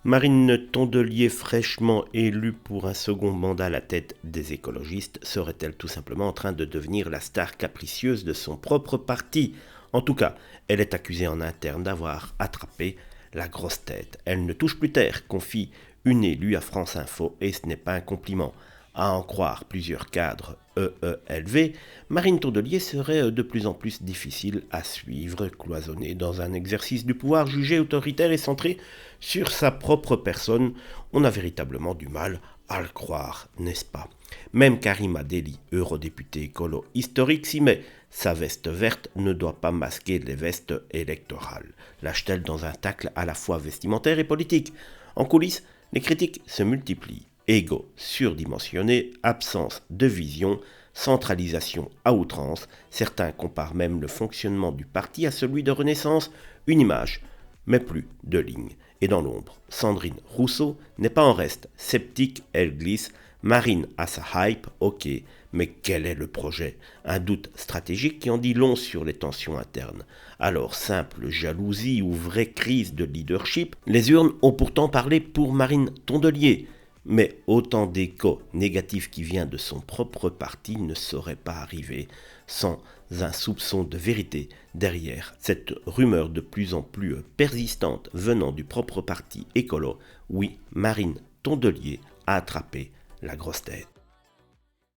Marine Tondelier, fraîchement élue pour un second mandat à la tête des écologistes, serait-elle tout simplement en train de devenir la star capricieuse de son propre parti? En tout cas, elle est accusée en interne d'avoir attrapé la grosse tête. Elle ne touche plus terre, confie une élue à France Info, et ce n'est pas un compliment. À en croire plusieurs cadres EELV, Marine Tondelier serait de plus en plus difficile à suivre, cloisonnée dans un exercice du pouvoir jugé autoritaire et centré sur sa propre personne. On a véritablement du mal à le croire, n'est-ce pas? Même Karima Delli, eurodéputée écolo historique, s'y met. Sa veste verte ne doit pas masquer les vestes électorales. Lâche-t-elle dans un tacle à la fois vestimentaire et politique? En coulisses, les critiques se multiplient. Ego surdimensionné, absence de vision, centralisation à outrance. Certains comparent même le fonctionnement du parti à celui de Renaissance, une image, mais plus de lignes. Et dans l'ombre, Sandrine Rousseau n'est pas en reste. Sceptique, elle glisse. Marine a sa hype, ok, mais quel est le projet? Un doute stratégique qui en dit long sur les tensions internes. Alors, simple jalousie ou vraie crise de leadership? Les urnes ont pourtant parlé pour Marine Tondelier. Mais autant d'échos négatifs qui vient de son propre parti ne saurait pas arriver sans un soupçon de vérité derrière cette rumeur de plus en plus persistante venant du propre parti écolo. Oui, Marine Tondelier a attrapé la grosse tête.